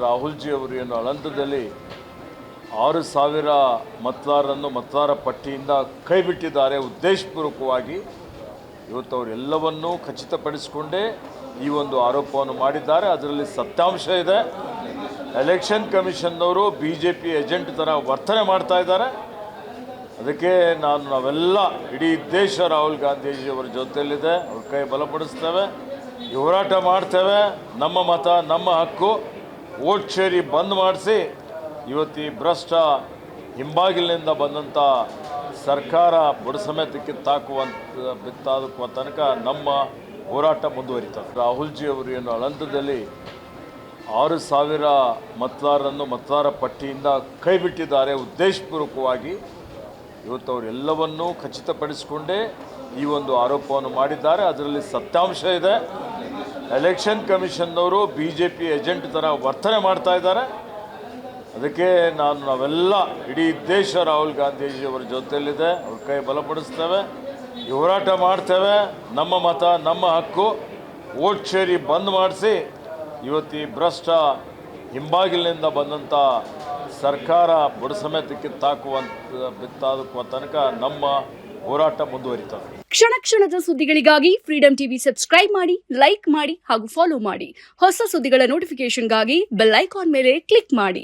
Rahul G ಅವರು ಏನು ಅಳಂದದಲ್ಲಿ 6,000 ಮತದಾರರನ್ನು ಮತದಾರ ಪಟ್ಟಿಯಿಂದ ಕೈಬಿಟ್ಟಿದ್ದಾರೆ ಉದ್ದೇಶಪೂರ್ವಕವಾಗಿ. ಇವತ್ತು ಅವರೆಲ್ಲವನ್ನೂ ಖಚಿತಪಡಿಸಿಕೊಂಡೇ ಈ ಒಂದು ಆರೋಪವನ್ನು ಮಾಡಿದ್ದಾರೆ. ಅದರಲ್ಲಿ ಸತ್ಯಾಂಶ ಇದೆ. ಎಲೆಕ್ಷನ್ ಕಮಿಷನ್ನವರು BJP ಏಜೆಂಟ್ ಥರ ವರ್ತನೆ ಮಾಡ್ತಾ ಇದ್ದಾರೆ. ಅದಕ್ಕೆ ನಾವೆಲ್ಲ ಇಡೀ ದೇಶ ರಾಹುಲ್ ಗಾಂಧೀಜಿಯವರ ಜೊತೆಯಲ್ಲಿದೆ. ಅವ್ರ ಕೈ ಬಲಪಡಿಸ್ತೇವೆ, ಹೋರಾಟ ಮಾಡ್ತೇವೆ. ನಮ್ಮ ಮತ ನಮ್ಮ ಹಕ್ಕು. ವೋಟ್ ಶೇರಿ ಬಂದ್ ಮಾಡಿಸಿ ಇವತ್ತು ಈ ಭ್ರಷ್ಟ ಹಿಂಬಾಗಿಲಿನಿಂದ ಬಂದಂಥ ಸರ್ಕಾರ ಬುಡ ಸಮೇತ ಬಿತ್ತಾದುವ ತನಕ ನಮ್ಮ ಹೋರಾಟ ಮುಂದುವರಿತದೆ. ರಾಹುಲ್ ಜಿ ಅವರು ಏನು ಅಳಂದದಲ್ಲಿ 6,000 ಮತದಾರರನ್ನು ಮತದಾರ ಪಟ್ಟಿಯಿಂದ ಕೈಬಿಟ್ಟಿದ್ದಾರೆ ಉದ್ದೇಶಪೂರ್ವಕವಾಗಿ. ಇವತ್ತು ಅವರೆಲ್ಲವನ್ನೂ ಖಚಿತಪಡಿಸಿಕೊಂಡೇ ಈ ಒಂದು ಆರೋಪವನ್ನು ಮಾಡಿದ್ದಾರೆ. ಅದರಲ್ಲಿ ಸತ್ಯಾಂಶ ಇದೆ. ಎಲೆಕ್ಷನ್ ಕಮಿಷನ್ನವರು BJP ಏಜೆಂಟ್ ಥರ ವರ್ತನೆ ಮಾಡ್ತಾ ಇದ್ದಾರೆ. ಅದಕ್ಕೆ ನಾವೆಲ್ಲ ಇಡೀ ದೇಶ ರಾಹುಲ್ ಗಾಂಧೀಜಿಯವರ ಜೊತೆಯಲ್ಲಿದೆ. ಅವ್ರ ಕೈ ಬಲಪಡಿಸ್ತೇವೆ, ಹೋರಾಟ ಮಾಡ್ತೇವೆ. ನಮ್ಮ ಮತ ನಮ್ಮ ಹಕ್ಕು. ವೋಟ್ ಶೇರಿ ಬಂದ್ ಮಾಡಿಸಿ ಇವತ್ತು ಈ ಭ್ರಷ್ಟ ಹಿಂಬಾಗಿಲಿನಿಂದ ಬಂದಂಥ ಸರ್ಕಾರ ಬುಡ ಸಮೇತ ಬಿತ್ತಾದುವ ತನಕ ನಮ್ಮ ಹೋರಾಟ ಮುಂದುವರಿತದೆ. ಕ್ಷಣ ಕ್ಷಣದ ಸುದ್ದಿಗಳಿಗಾಗಿ ಫ್ರೀಡಂ ಟಿವಿ ಸಬ್ಸ್ಕ್ರೈಬ್ ಮಾಡಿ, ಲೈಕ್ ಮಾಡಿ ಹಾಗೂ ಫಾಲೋ ಮಾಡಿ. ಹೊಸ ಸುದ್ದಿಗಳ ನೋಟಿಫಿಕೇಶನ್ಗಾಗಿ ಬೆಲ್ ಐಕಾನ್ ಮೇಲೆ ಕ್ಲಿಕ್ ಮಾಡಿ.